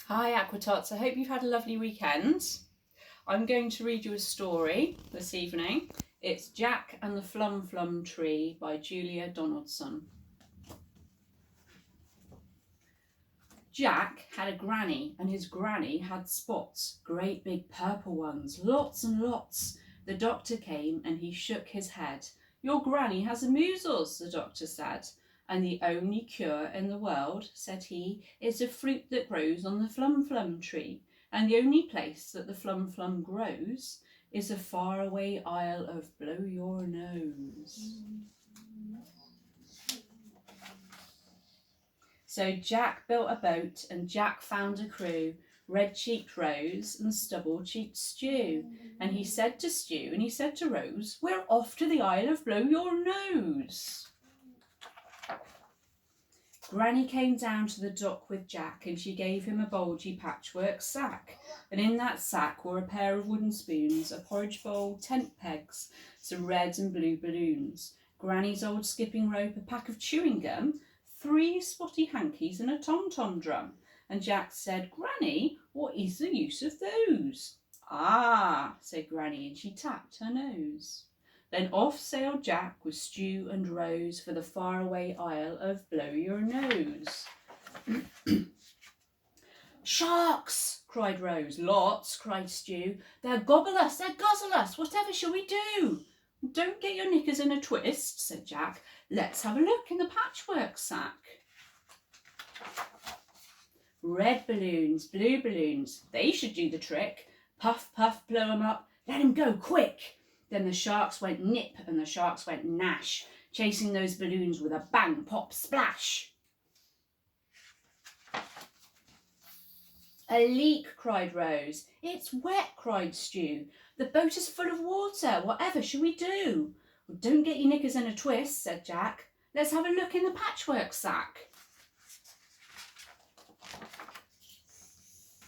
Hi Aquatots, I hope you've had a lovely weekend. I'm going to read you a story this evening. It's Jack and the Flumflum Tree by Julia Donaldson. Jack had a granny and his granny had spots, great big purple ones, lots and lots. The doctor came and he shook his head. Your granny has the measles, the doctor said. And the only cure in the world, said he, is a fruit that grows on the Flumflum tree. And the only place that the Flumflum grows is a faraway isle of blow your nose. So Jack built a boat and Jack found a crew, red-cheeked Rose and stubble-cheeked Stew. And he said to Stew and he said to Rose, we're off to the Isle of Blow Your Nose. Granny came down to the dock with Jack and she gave him a bulgy patchwork sack. And in that sack were a pair of wooden spoons, a porridge bowl, tent pegs, some red and blue balloons, Granny's old skipping rope, a pack of chewing gum, 3 spotty hankies and a tom-tom drum. And Jack said, Granny, what is the use of those? Ah, said Granny, and she tapped her nose. Then off sailed Jack with Stew and Rose for the faraway isle of Blow Your Nose. Sharks, cried Rose. Lots, cried Stew. They'll gobble us, they'll guzzle us, whatever shall we do? Don't get your knickers in a twist, said Jack. Let's have a look in the patchwork sack. Red balloons, blue balloons, they should do the trick. Puff, puff, blow 'em up, let 'em go quick. Then the sharks went nip and the sharks went gnash, chasing those balloons with a bang, pop, splash. A leak, cried Rose. It's wet, cried Stew. The boat is full of water. Whatever shall we do? Well, don't get your knickers in a twist, said Jack. Let's have a look in the patchwork sack.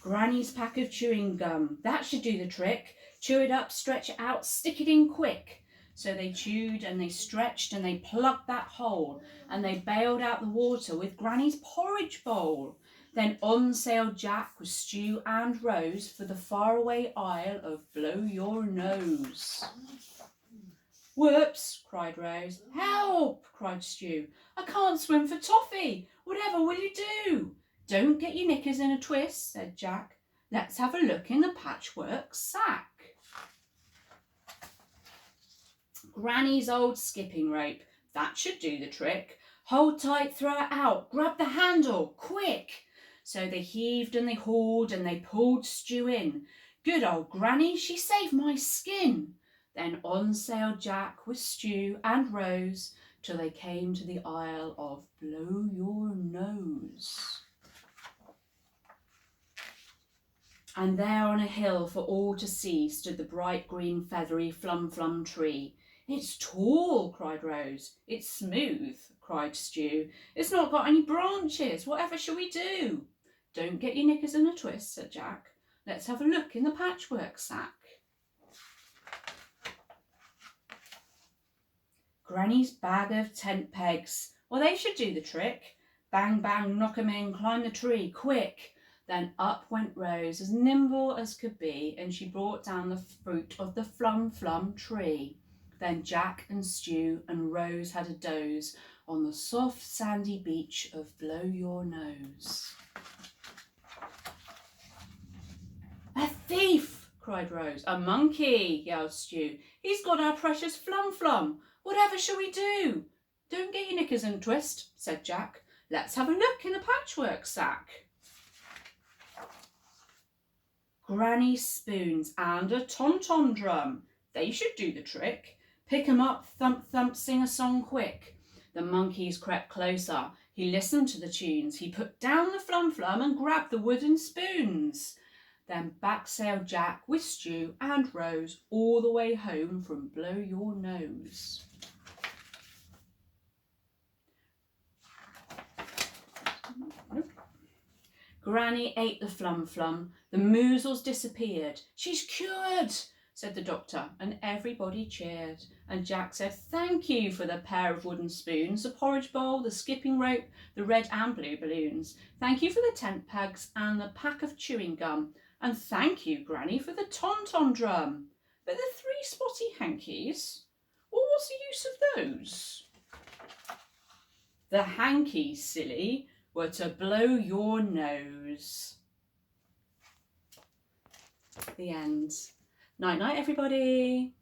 Granny's pack of chewing gum. That should do the trick. Chew it up, stretch it out, stick it in quick. So they chewed and they stretched and they plugged that hole and they bailed out the water with Granny's porridge bowl. Then on sailed Jack with Stew and Rose for the faraway isle of Blow Your Nose. Whoops, cried Rose. Help, cried Stew. I can't swim for toffee. Whatever will you do? Don't get your knickers in a twist, said Jack. Let's have a look in the patchwork sack. Granny's old skipping rope. That should do the trick. Hold tight, throw it out, grab the handle, quick. So they heaved and they hauled and they pulled Stew in. Good old Granny, she saved my skin. Then on sailed Jack with Stew and Rose till they came to the Isle of Blow Your Nose. And there on a hill for all to see stood the bright green feathery Flumflum tree. It's tall, cried Rose. It's smooth, cried Stew. It's not got any branches. Whatever shall we do? Don't get your knickers in a twist, said Jack. Let's have a look in the patchwork sack. Granny's bag of tent pegs. Well, they should do the trick. Bang, bang, knock 'em in, climb the tree, quick. Then up went Rose, as nimble as could be, and she brought down the fruit of the Flumflum tree. Then Jack and Stew and Rose had a doze on the soft sandy beach of Blow Your Nose. A thief, cried Rose. A monkey, yelled Stew. He's got our precious Flumflum. Whatever shall we do? Don't get your knickers in a twist, said Jack. Let's have a look in the patchwork sack. Granny's spoons and a tom-tom drum. They should do the trick. Pick 'em up, thump, thump, sing a song quick. The monkeys crept closer. He listened to the tunes. He put down the Flumflum and grabbed the wooden spoons. Then back sailed Jack with Stew and Rose all the way home from Blow Your Nose. Granny ate the Flumflum. The measles disappeared. She's cured. said the doctor, and everybody cheered. And Jack said, "Thank you for the pair of wooden spoons, the porridge bowl, the skipping rope, the red and blue balloons. Thank you for the tent pegs and the pack of chewing gum. And thank you, Granny, for the tom-tom drum. But the 3 spotty hankies, what was the use of those?" "The hankies, silly, were to blow your nose." The end. Night night, everybody.